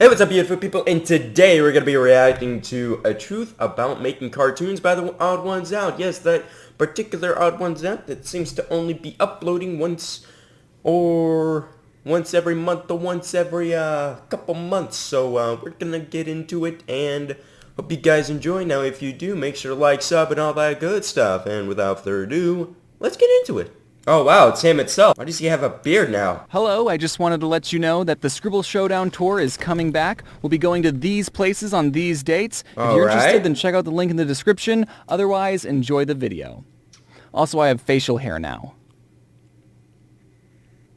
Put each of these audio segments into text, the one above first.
Hey, what's up, beautiful people? And today we're going to be reacting to A Truth About Making Cartoons by the Odd Ones Out. Yes, that particular Odd Ones Out that seems to only be uploading once every month or once every couple months. So we're going to get into it and hope you guys enjoy. Now, if you do, make sure to like, sub, and all that good stuff. And without further ado, let's get into it. Oh wow, it's him itself. Why does he have a beard now? Hello, I just wanted to let you know that the Scribble Showdown tour is coming back. We'll be going to these places on these dates. If you're interested, then check out the link in the description. Otherwise, enjoy the video. Also, I have facial hair now.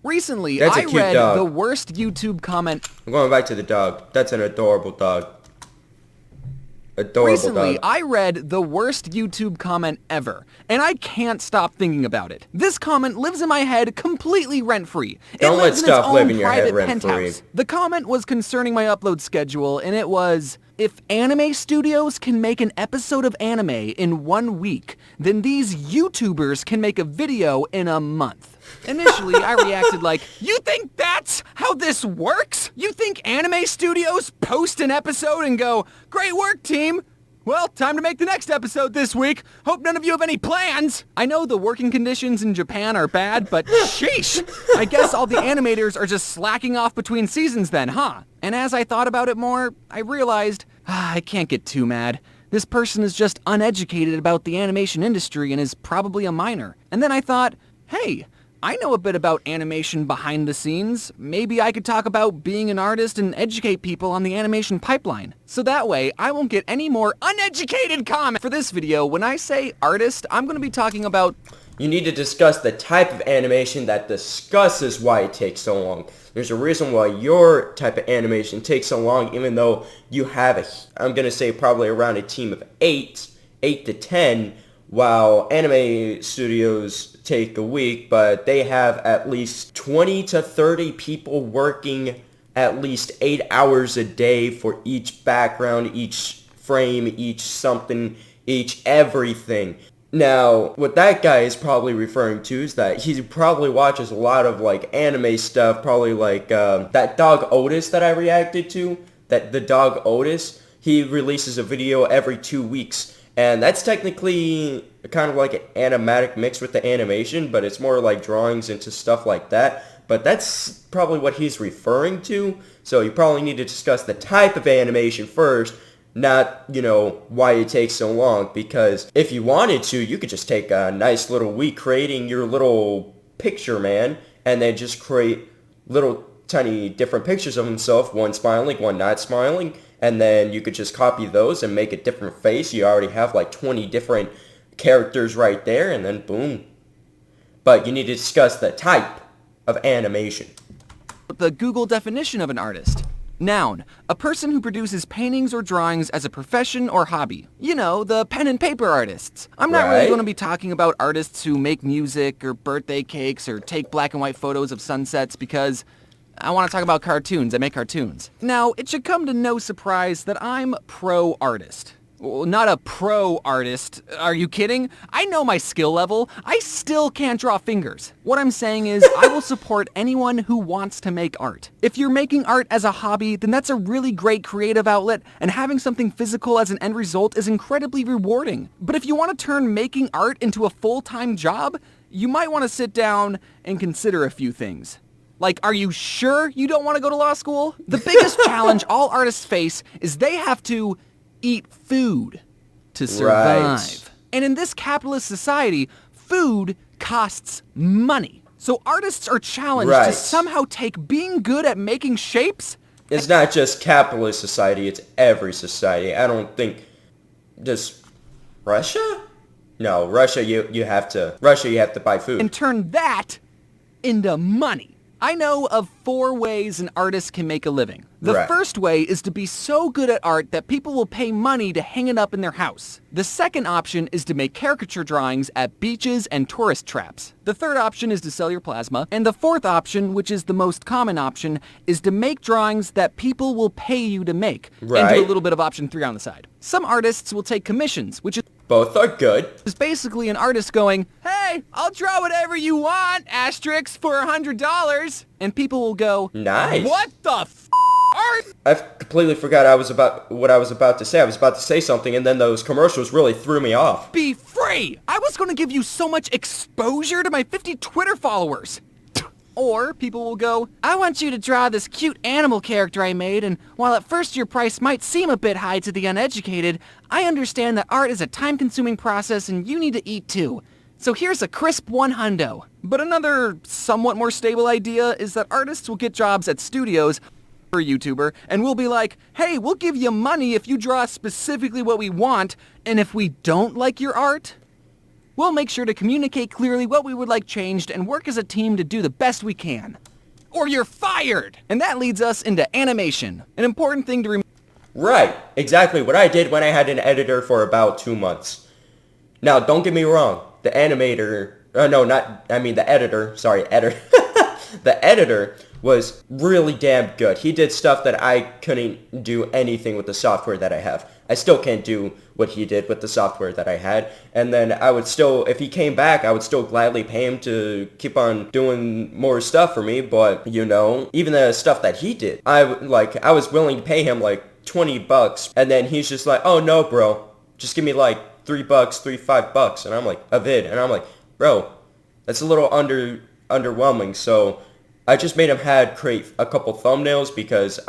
Recently, I read the worst YouTube comment... I'm going back to the dog. That's an adorable dog. Recently, I read the worst YouTube comment ever, and I can't stop thinking about it. This comment lives in my head completely rent-free. Don't let stuff live in your head rent-free. The comment was concerning my upload schedule, and it was, if anime studios can make an episode of anime in 1 week, then these YouTubers can make a video in a month. Initially, I reacted like, you think that's how this works? You think anime studios post an episode and go, great work, team! Well, time to make the next episode this week. Hope none of you have any plans. I know the working conditions in Japan are bad, but sheesh. I guess all the animators are just slacking off between seasons then, huh? And as I thought about it more, I realized, I can't get too mad. This person is just uneducated about the animation industry and is probably a minor. And then I thought, hey, I know a bit about animation behind the scenes. Maybe I could talk about being an artist and educate people on the animation pipeline. So that way, I won't get any more uneducated comment. For this video, when I say artist, I'm going to be talking about... You need to discuss the type of animation that discusses why it takes so long. There's a reason why your type of animation takes so long, even though you have I'm going to say probably around a team of 8 to 10, while anime studios take a week, but they have at least 20 to 30 people working at least 8 hours a day for each background, each frame, each something, each everything. Now, what that guy is probably referring to is that he probably watches a lot of like anime stuff, probably like that dog Otis that I reacted to, the dog Otis, he releases a video every 2 weeks. And that's technically kind of like an animatic mix with the animation, but it's more like drawings into stuff like that. But that's probably what he's referring to. So you probably need to discuss the type of animation first, not, why it takes so long. Because if you wanted to, you could just take a nice little week creating your little picture, man, and then just create little tiny different pictures of himself, one smiling, one not smiling. And then you could just copy those and make a different face. You already have like 20 different characters right there, and then boom. But you need to discuss the type of animation. The Google definition of an artist. Noun, a person who produces paintings or drawings as a profession or hobby. You know, the pen and paper artists. I'm not really going to be talking about artists who make music or birthday cakes or take black and white photos of sunsets because... I want to talk about cartoons. I make cartoons. Now, it should come to no surprise that I'm pro-artist. Well, not a pro-artist. Are you kidding? I know my skill level. I still can't draw fingers. What I'm saying is, I will support anyone who wants to make art. If you're making art as a hobby, then that's a really great creative outlet, and having something physical as an end result is incredibly rewarding. But if you want to turn making art into a full-time job, you might want to sit down and consider a few things. Like, are you sure you don't want to go to law school? The biggest challenge all artists face is they have to eat food to survive. Right. And in this capitalist society, food costs money. So artists are challenged to somehow take being good at making shapes. It's not just capitalist society, it's every society. I don't think just Russia? No, Russia you have to buy food. And turn that into money. I know of 4 ways an artist can make a living. The first way is to be so good at art that people will pay money to hang it up in their house. The second option is to make caricature drawings at beaches and tourist traps. The third option is to sell your plasma. And the fourth option, which is the most common option, is to make drawings that people will pay you to make. And do a little bit of option 3 on the side. Some artists will take commissions, which is... Both are good. It's basically an artist going, hey, I'll draw whatever you want, asterisk, for $100. And people will go, nice. What the f***? art! I completely forgot what I was about to say. I was about to say something, and then those commercials really threw me off. Be free! I was going to give you so much exposure to my 50 Twitter followers. Or people will go, I want you to draw this cute animal character I made, and while at first your price might seem a bit high to the uneducated, I understand that art is a time-consuming process and you need to eat too. So here's a crisp $100. But another somewhat more stable idea is that artists will get jobs at studios or a YouTuber, and we'll be like, hey, we'll give you money if you draw specifically what we want, and if we don't like your art, we'll make sure to communicate clearly what we would like changed and work as a team to do the best we can. Or you're fired! And that leads us into animation. An important thing to remember. Right, exactly what I did when I had an editor for about 2 months. Now, don't get me wrong, the editor was really damn good. He did stuff that I couldn't do anything with the software that I have. I still can't do what he did with the software that I had. And then I would still, if he came back, I would still gladly pay him to keep on doing more stuff for me. But, you know, even the stuff that he did, I was willing to pay him like $20. And then he's just like, oh no, bro, just give me like $3, $5. And I'm like, a vid. And I'm like, bro, that's a little underwhelming. So I just made him create a couple thumbnails because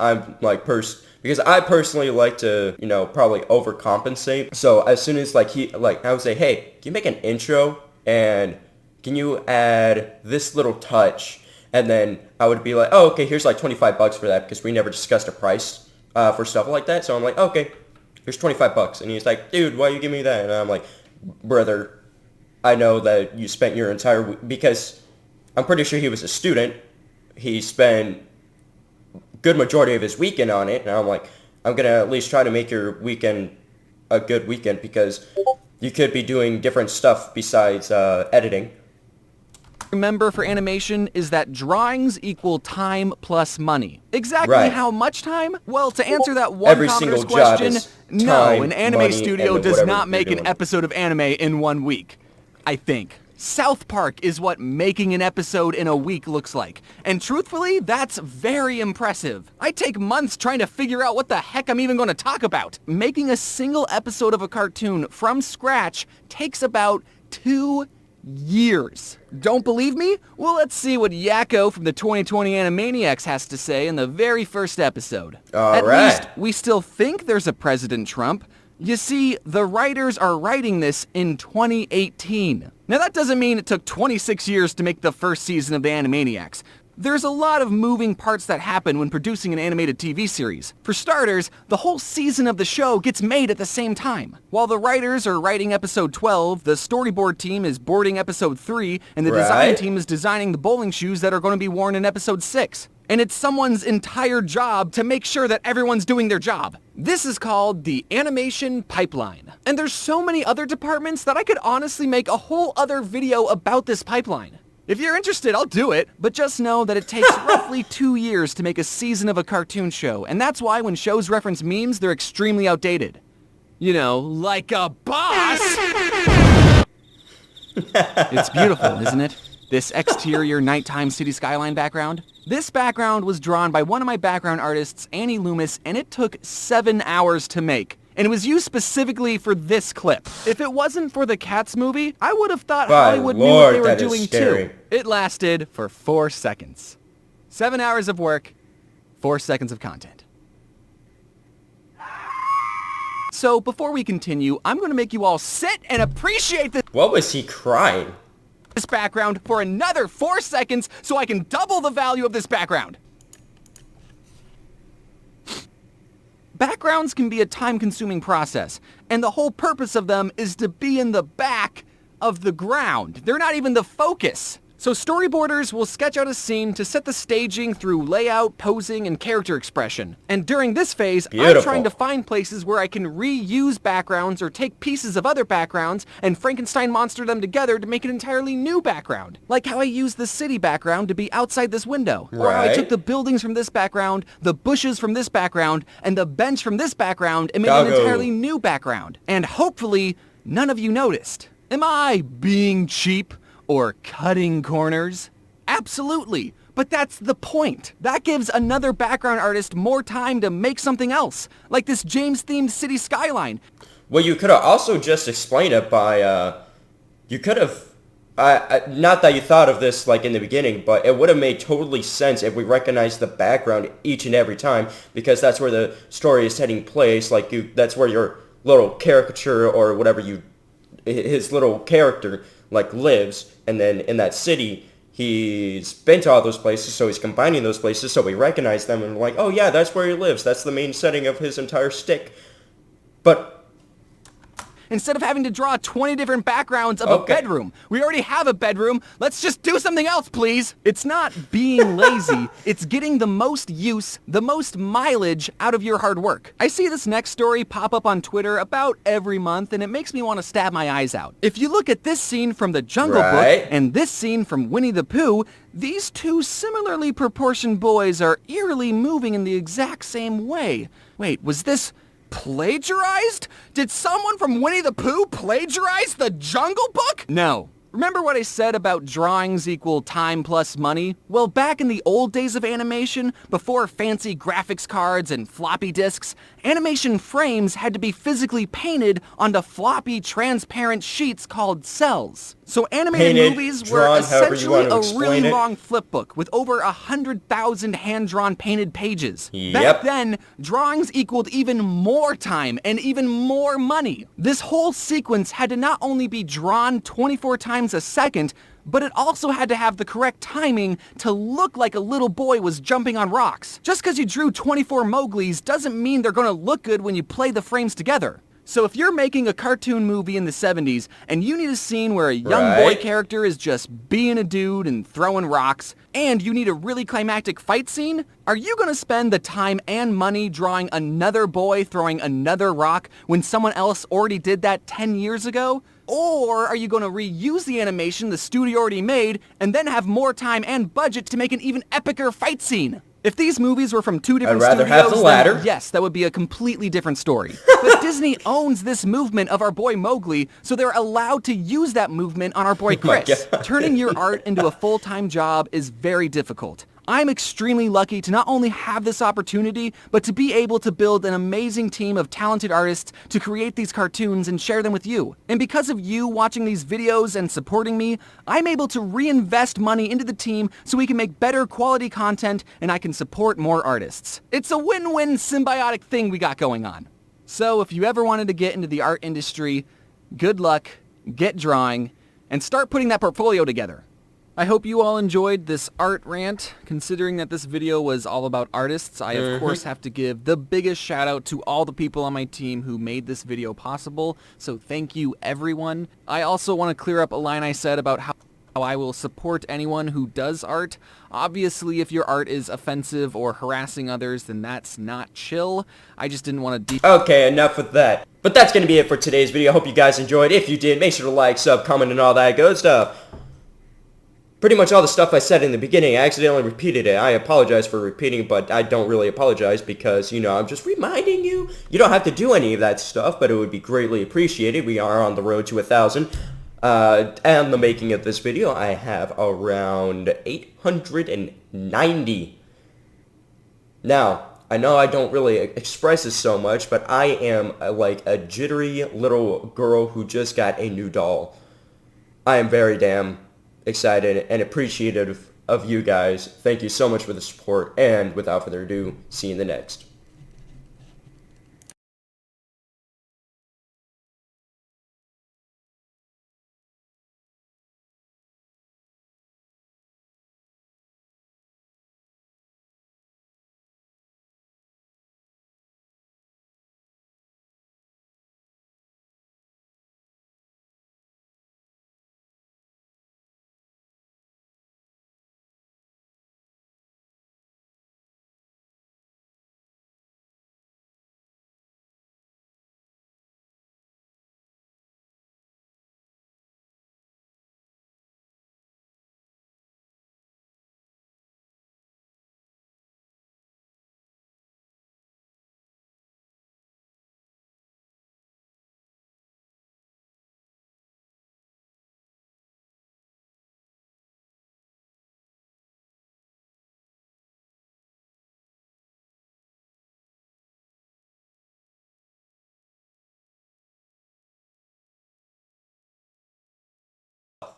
because I personally like to, you know, probably overcompensate. So as soon as I would say, hey, can you make an intro and can you add this little touch? And then I would be like, oh, okay, here's like $25 for that because we never discussed a price for stuff like that. So I'm like, okay, here's $25. And he's like, dude, why you give me that? And I'm like, brother, I know that you spent your entire week, because I'm pretty sure he was a student. He spent good majority of his weekend on it, and I'm like, I'm gonna at least try to make your weekend a good weekend because you could be doing different stuff besides editing. Remember for animation is that drawings equal time plus money. Exactly how much time? Well, to answer that one commenter's question, no, an anime studio does not make an episode of anime in 1 week. I think. South Park is what making an episode in a week looks like. And truthfully, that's very impressive. I take months trying to figure out what the heck I'm even going to talk about. Making a single episode of a cartoon from scratch takes about 2 years. Don't believe me? Well, let's see what Yakko from the 2020 Animaniacs has to say in the very first episode. At least, we still think there's a President Trump. You see, the writers are writing this in 2018. Now that doesn't mean it took 26 years to make the first season of the Animaniacs. There's a lot of moving parts that happen when producing an animated TV series. For starters, the whole season of the show gets made at the same time. While the writers are writing episode 12, the storyboard team is boarding episode 3, and the design team is designing the bowling shoes that are going to be worn in episode 6. And it's someone's entire job to make sure that everyone's doing their job. This is called the animation pipeline. And there's so many other departments that I could honestly make a whole other video about this pipeline. If you're interested, I'll do it, but just know that it takes roughly 2 years to make a season of a cartoon show, and that's why when shows reference memes, they're extremely outdated. You know, like a boss! It's beautiful, isn't it? This exterior nighttime city skyline background. This background was drawn by one of my background artists, Annie Loomis, and it took 7 hours to make. And it was used specifically for this clip. If it wasn't for the Cats movie, I would have thought Hollywood knew what they were doing too. It lasted for 4 seconds. 7 hours of work, 4 seconds of content. So before we continue, I'm going to make you all sit and appreciate this. What was he crying? This background for another 4 seconds so I can double the value of this background. Backgrounds can be a time-consuming process, and the whole purpose of them is to be in the back of the ground. They're not even the focus. So storyboarders will sketch out a scene to set the staging through layout, posing, and character expression. And during this phase, I'm trying to find places where I can reuse backgrounds or take pieces of other backgrounds and Frankenstein monster them together to make an entirely new background. Like how I used the city background to be outside this window. Or how I took the buildings from this background, the bushes from this background, and the bench from this background and made an entirely new background. And hopefully, none of you noticed. Am I being cheap? Or cutting corners? Absolutely. But that's the point. That gives another background artist more time to make something else, like this James-themed city skyline. Well, you could have also just explained it by, you could have, not that you thought of this like in the beginning, but it would have made totally sense if we recognized the background each and every time, because that's where the story is taking place. Like that's where your little caricature or whatever his little character like lives, and then in that city, he's been to all those places, so he's combining those places, so we recognize them and we're like, oh yeah, that's where he lives. That's the main setting of his entire shtick. But instead of having to draw 20 different backgrounds of a bedroom. We already have a bedroom. Let's just do something else, please. It's not being lazy. It's getting the most use, the most mileage out of your hard work. I see this next story pop up on Twitter about every month, and it makes me want to stab my eyes out. If you look at this scene from The Jungle Book and this scene from Winnie the Pooh, these two similarly proportioned boys are eerily moving in the exact same way. Wait, was this plagiarized? Did someone from Winnie the Pooh plagiarize The Jungle Book? No. Remember what I said about drawings equal time plus money? Well, back in the old days of animation, before fancy graphics cards and floppy disks, animation frames had to be physically painted onto floppy transparent sheets called cells. So animated movies were essentially a really long flipbook with over 100,000 hand-drawn painted pages. Back then, drawings equaled even more time and even more money. This whole sequence had to not only be drawn 24 times a second, but it also had to have the correct timing to look like a little boy was jumping on rocks. Just because you drew 24 Mowglis doesn't mean they're gonna look good when you play the frames together. So if you're making a cartoon movie in the 70s and you need a scene where a young boy character is just being a dude and throwing rocks, and you need a really climactic fight scene, are you going to spend the time and money drawing another boy throwing another rock when someone else already did that 10 years ago? Or are you going to reuse the animation the studio already made and then have more time and budget to make an even epicer fight scene? If these movies were from two different studios, have the latter. Then yes, that would be a completely different story. But Disney owns this movement of our boy Mowgli, so they're allowed to use that movement on our boy Chris. Turning your art into a full-time job is very difficult. I'm extremely lucky to not only have this opportunity, but to be able to build an amazing team of talented artists to create these cartoons and share them with you. And because of you watching these videos and supporting me, I'm able to reinvest money into the team so we can make better quality content and I can support more artists. It's a win-win symbiotic thing we got going on. So if you ever wanted to get into the art industry, good luck, get drawing, and start putting that portfolio together. I hope you all enjoyed this art rant. Considering that this video was all about artists, I of course have to give the biggest shout out to all the people on my team who made this video possible, so thank you everyone. I also want to clear up a line I said about how I will support anyone who does art. Obviously, if your art is offensive or harassing others, then that's not chill. I just didn't want to Okay, enough with that. But that's going to be it for today's video. I hope you guys enjoyed. If you did, make sure to like, sub, comment, and all that good stuff. Pretty much all the stuff I said in the beginning, I accidentally repeated it. I apologize for repeating, but I don't really apologize because, you know, I'm just reminding you. You don't have to do any of that stuff, but it would be greatly appreciated. We are on the road to 1,000. And the making of this video, I have around 890. Now, I know I don't really express this so much, but I am like a jittery little girl who just got a new doll. I am very damn excited and appreciative of you guys. Thank you so much for the support, and without further ado, see you in the next.